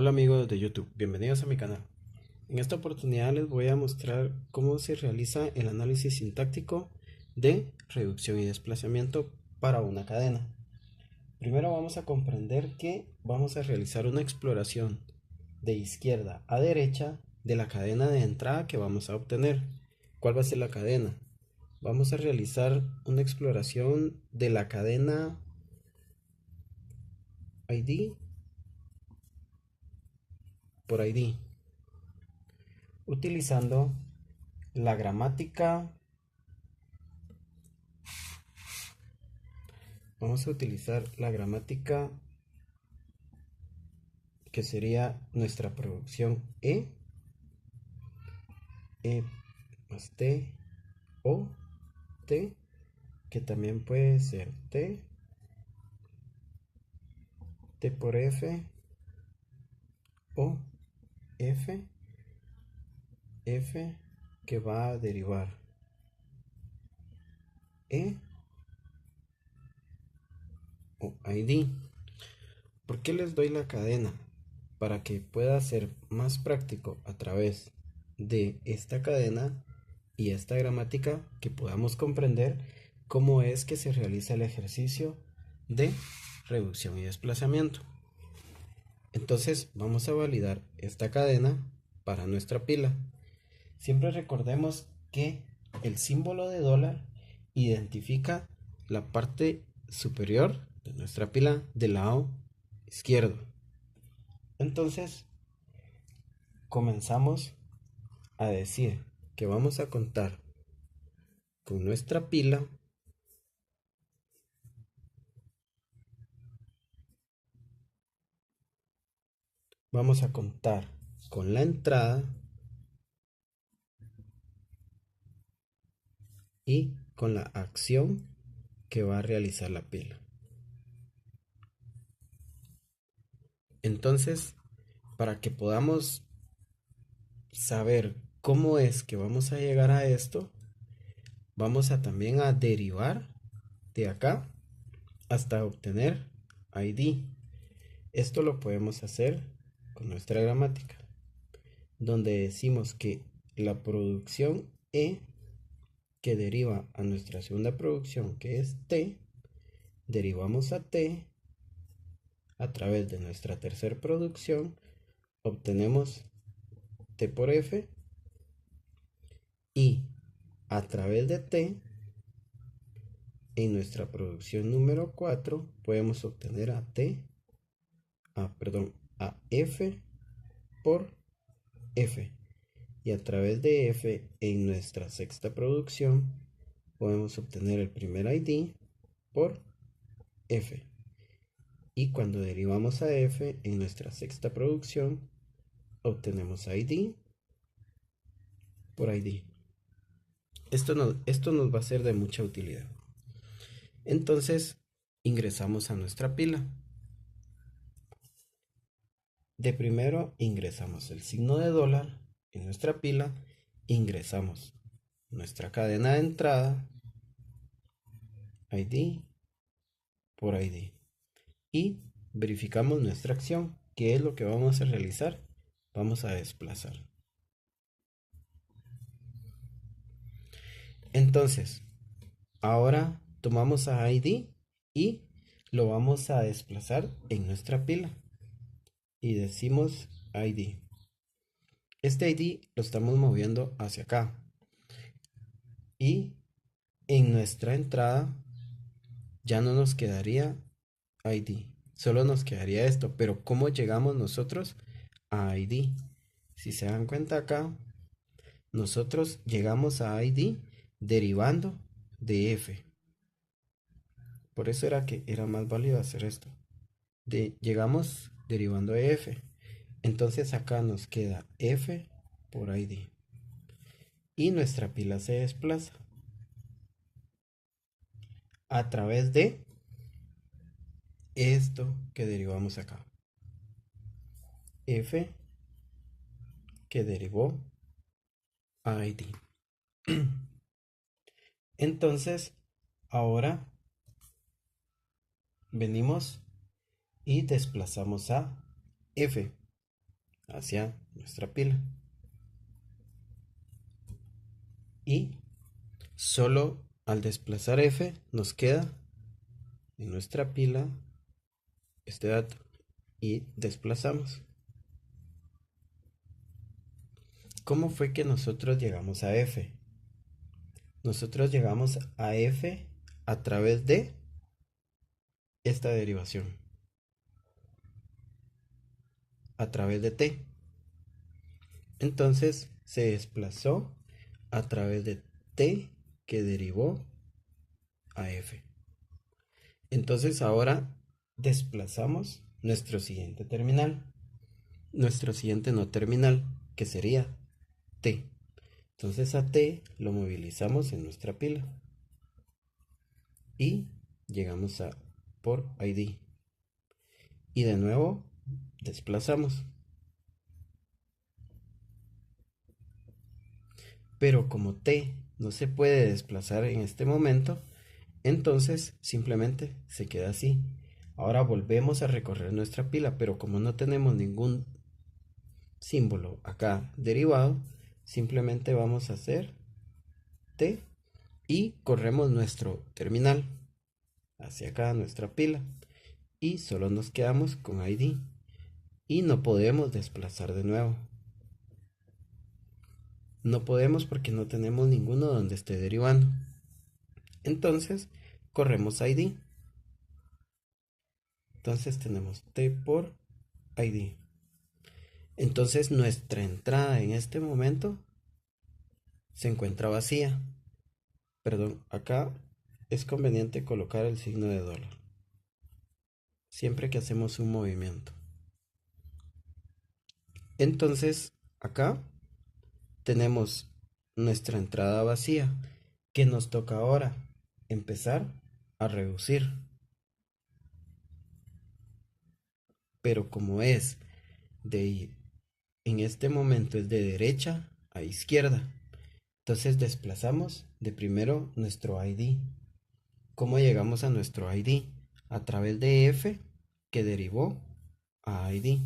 Hola amigos de YouTube, bienvenidos a mi canal. En esta oportunidad les voy a mostrar cómo se realiza el análisis sintáctico de reducción y desplazamiento para una cadena. Primero vamos a comprender que vamos a realizar una exploración de izquierda a derecha de la cadena de entrada que vamos a obtener. ¿Cuál va a ser la cadena? Vamos a realizar una exploración de la cadena ID por ID, utilizando la gramática. Vamos a utilizar la gramática que sería nuestra producción E más T, o T, que también puede ser T por F, o F que va a derivar E o ID. ¿Por qué les doy la cadena? Para que pueda ser más práctico a través de esta cadena y esta gramática que podamos comprender cómo es que se realiza el ejercicio de reducción y desplazamiento. Entonces vamos a validar esta cadena para nuestra pila. Siempre recordemos que el símbolo de dólar identifica la parte superior de nuestra pila del lado izquierdo. Entonces comenzamos a decir que vamos a contar con nuestra pila vamos a contar con la entrada y con la acción que va a realizar la pila. Entonces, para que podamos saber cómo es que vamos a llegar a esto, vamos a también a derivar de acá hasta obtener ID. Esto lo podemos hacer con nuestra gramática, donde decimos que la producción E que deriva a nuestra segunda producción, que es T, derivamos a T a través de nuestra tercera producción, obtenemos T por F, y a través de T en nuestra producción número 4 podemos obtener a F por F, y a través de F en nuestra sexta producción podemos obtener el primer ID por F, y cuando derivamos a F en nuestra sexta producción obtenemos ID por ID. Esto nos va a ser de mucha utilidad. Entonces ingresamos a nuestra pila. De primero ingresamos el signo de dólar en nuestra pila, ingresamos nuestra cadena de entrada, ID por ID, y verificamos nuestra acción. ¿Qué es lo que vamos a realizar? Vamos a desplazar. Entonces, ahora tomamos a ID y lo vamos a desplazar en nuestra pila y decimos ID. Este ID lo estamos moviendo hacia acá, y en nuestra entrada ya no nos quedaría ID, solo nos quedaría esto. Pero ¿cómo llegamos nosotros a ID? Si se dan cuenta acá, nosotros llegamos a ID derivando de F. Por eso era que era más válido hacer esto. Llegamos derivando de F. Entonces acá nos queda F por ID. Y nuestra pila se desplaza a través de esto que derivamos acá. F que derivó a ID. Entonces, ahora venimos y desplazamos a F. hacia nuestra pila. Y solo al desplazar F nos queda en nuestra pila este dato y desplazamos. ¿Cómo fue que nosotros llegamos a F? Nosotros llegamos a F a través de esta derivación, a través de T. Entonces se desplazó a través de T que derivó a F. Entonces ahora desplazamos nuestro siguiente terminal, nuestro siguiente no terminal, que sería T. Entonces a T lo movilizamos en nuestra pila y llegamos a por ID. Y de nuevo desplazamos. Pero como T no se puede desplazar en este momento, entonces simplemente se queda así. Ahora volvemos a recorrer nuestra pila, pero como no tenemos ningún símbolo acá derivado, simplemente vamos a hacer T y corremos nuestro terminal hacia acá, nuestra pila, y solo nos quedamos con ID y no podemos desplazar de nuevo. No podemos porque no tenemos ninguno donde esté derivando. Entonces corremos ID. Entonces tenemos T por ID. Entonces nuestra entrada en este momento se encuentra vacía. Perdón, acá es conveniente colocar el signo de dólar siempre que hacemos un movimiento. Entonces acá tenemos nuestra entrada vacía, que nos toca ahora empezar a reducir. Pero como es en este momento es de derecha a izquierda, entonces desplazamos de primero nuestro ID. ¿Cómo llegamos a nuestro ID? A través de F que derivó a ID.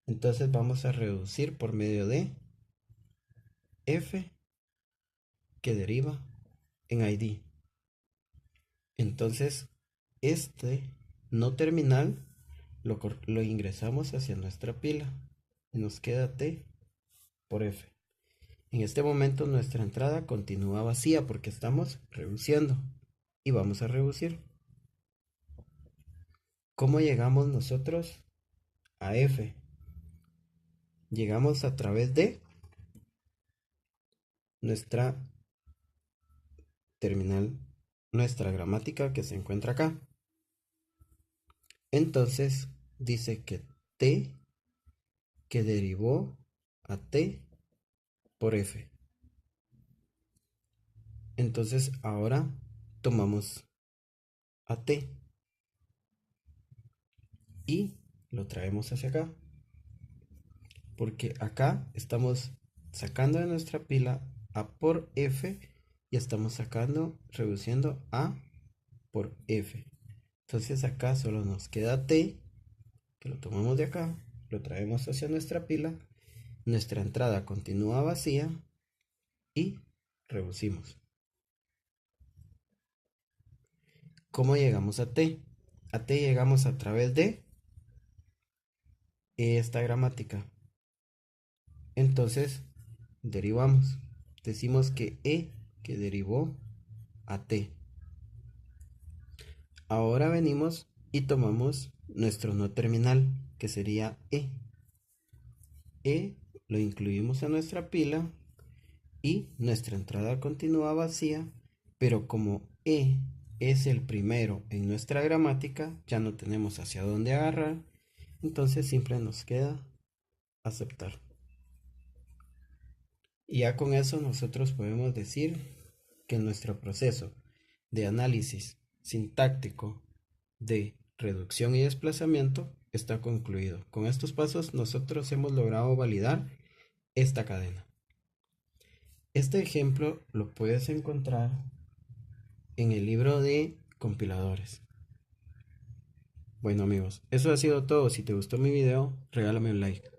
Entonces vamos a reducir por medio de F que deriva en ID. Entonces este no terminal lo ingresamos hacia nuestra pila y nos queda T por F. En este momento nuestra entrada continúa vacía porque estamos reduciendo y vamos a reducir. ¿Cómo llegamos nosotros a F? Llegamos a través de nuestra terminal, nuestra gramática que se encuentra acá. Entonces dice que T que derivó a T por F. Entonces ahora tomamos a T y lo traemos hacia acá. Porque acá estamos sacando de nuestra pila A por F y estamos sacando, reduciendo A por F. Entonces acá solo nos queda T, que lo tomamos de acá, lo traemos hacia nuestra pila, nuestra entrada continúa vacía y reducimos. ¿Cómo llegamos a T? A T llegamos a través de esta gramática. Entonces derivamos. Decimos que E que derivó a T. Ahora venimos y tomamos nuestro no terminal, que sería E. E lo incluimos en nuestra pila y nuestra entrada continúa vacía, pero como E es el primero en nuestra gramática, ya no tenemos hacia dónde agarrar, entonces siempre nos queda aceptar. Y ya con eso nosotros podemos decir que nuestro proceso de análisis sintáctico de reducción y desplazamiento está concluido. Con estos pasos nosotros hemos logrado validar esta cadena. Este ejemplo lo puedes encontrar en el libro de compiladores. Bueno amigos, eso ha sido todo. Si te gustó mi video, regálame un like.